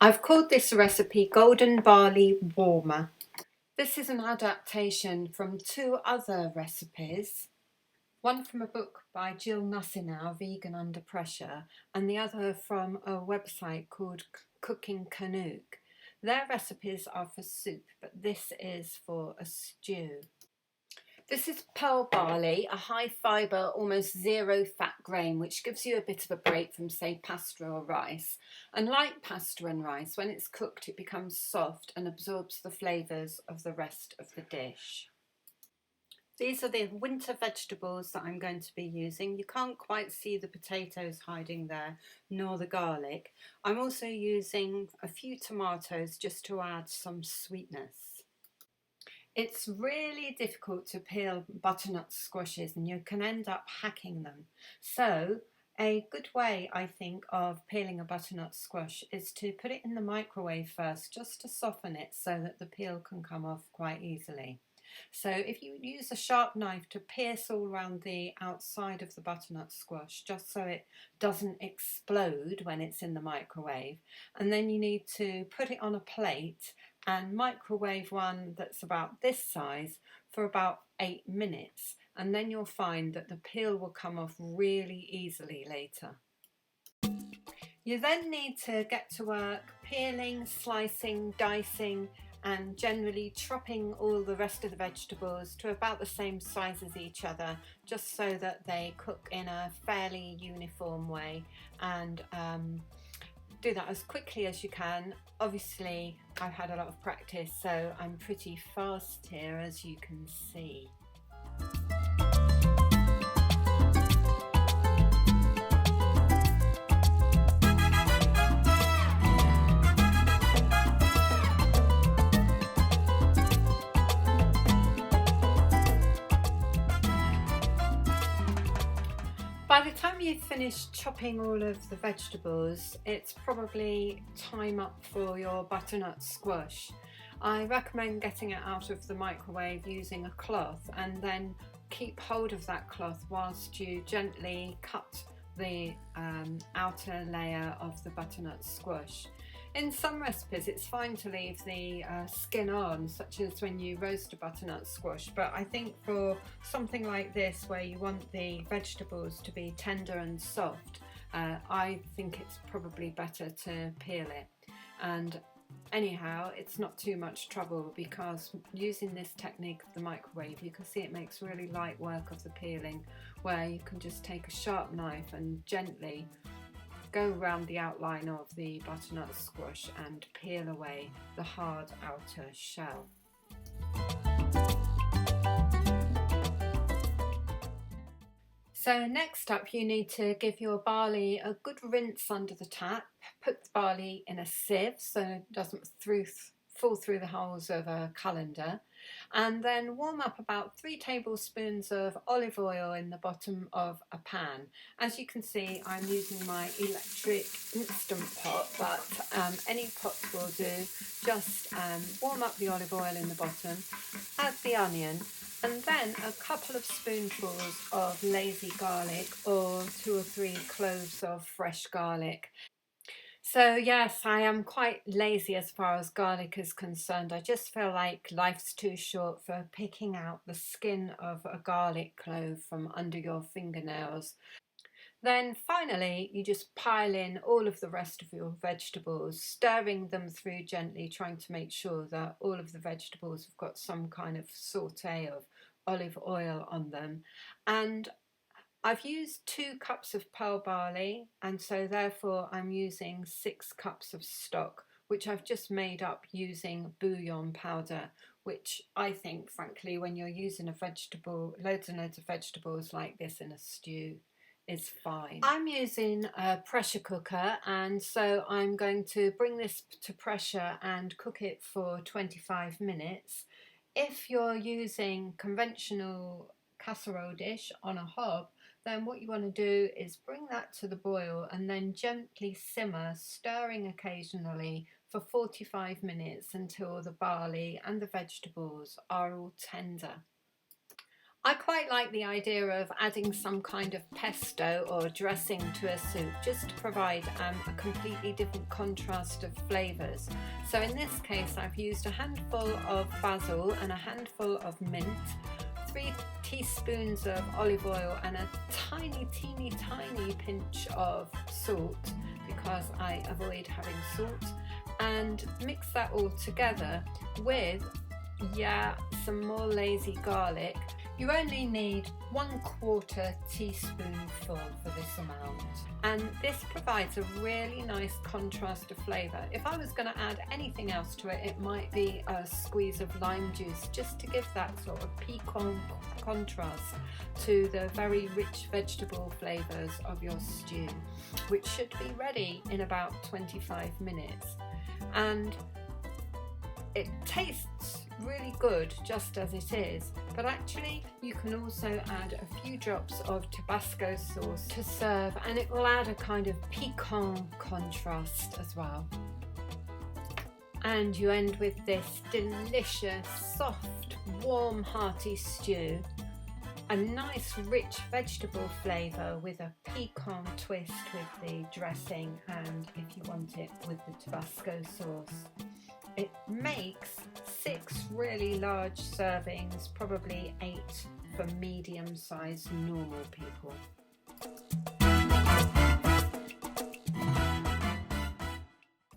I've called this recipe Golden Barley Warmer. This is an adaptation from two other recipes, one from a book by Jill Nussinow, Vegan Under Pressure, and the other from a website called Cooking Canuck. Their recipes are for soup, but this is for a stew. This is pearl barley, a high fibre, almost zero fat grain, which gives you a bit of a break from, say, pasta or rice. And like pasta and rice, when it's cooked, it becomes soft and absorbs the flavours of the rest of the dish. These are the winter vegetables that I'm going to be using. You can't quite see the potatoes hiding there, nor the garlic. I'm also using a few tomatoes just to add some sweetness. It's really difficult to peel butternut squashes and you can end up hacking them. So a good way, I think, of peeling a butternut squash is to put it in the microwave first, just to soften it so that the peel can come off quite easily. So if you use a sharp knife to pierce all around the outside of the butternut squash, just so it doesn't explode when it's in the microwave, and then you need to put it on a plate and microwave one that's about this size for about 8 minutes, and then you'll find that the peel will come off really easily later. You then need to get to work peeling, slicing, dicing and generally chopping all the rest of the vegetables to about the same size as each other, just so that they cook in a fairly uniform way, and do that as quickly as you can. Obviously I've had a lot of practice, so I'm pretty fast here, as you can see. By the time you've finished chopping all of the vegetables, it's probably time up for your butternut squash. I recommend getting it out of the microwave using a cloth, and then keep hold of that cloth whilst you gently cut the outer layer of the butternut squash. In some recipes it's fine to leave the skin on, such as when you roast a butternut squash, but I think for something like this where you want the vegetables to be tender and soft, I think it's probably better to peel it. And anyhow, it's not too much trouble, because using this technique of the microwave, you can see it makes really light work of the peeling, where you can just take a sharp knife and gently go around the outline of the butternut squash and peel away the hard outer shell. So next up, you need to give your barley a good rinse under the tap. Put the barley in a sieve so it doesn't fall through the holes of a colander, and then warm up about 3 tablespoons of olive oil in the bottom of a pan. As you can see, I'm using my electric instant pot, but any pot will do. Just warm up the olive oil in the bottom, add the onion, and then a couple of spoonfuls of lazy garlic, or 2 or 3 cloves of fresh garlic. So yes, I am quite lazy as far as garlic is concerned. I just feel like life's too short for picking out the skin of a garlic clove from under your fingernails. Then finally, you just pile in all of the rest of your vegetables, stirring them through gently, trying to make sure that all of the vegetables have got some kind of saute of olive oil on them. And I've used 2 cups of pearl barley, and so therefore I'm using 6 cups of stock, which I've just made up using bouillon powder, which I think, frankly, when you're using loads and loads of vegetables like this in a stew, is fine. I'm using a pressure cooker, and so I'm going to bring this to pressure and cook it for 25 minutes. If you're using conventional casserole dish on a hob, then what you want to do is bring that to the boil and then gently simmer, stirring occasionally for 45 minutes until the barley and the vegetables are all tender. I quite like the idea of adding some kind of pesto or dressing to a soup just to provide a completely different contrast of flavours. So in this case I've used a handful of basil and a handful of mint, 3 teaspoons of olive oil and a tiny pinch of salt because I avoid having salt, and mix that all together with some more lazy garlic. You only need 1/4 teaspoonful for this amount, and this provides a really nice contrast of flavour. If I was going to add anything else to it, it might be a squeeze of lime juice just to give that sort of piquant contrast to the very rich vegetable flavours of your stew, which should be ready in about 25 minutes. And it tastes really good just as it is, but actually you can also add a few drops of Tabasco sauce to serve, and it will add a kind of piquant contrast as well. And you end with this delicious, soft, warm, hearty stew. A nice rich vegetable flavour with a piquant twist with the dressing, and if you want it with the Tabasco sauce. It makes 6 really large servings, probably 8 for medium-sized normal people.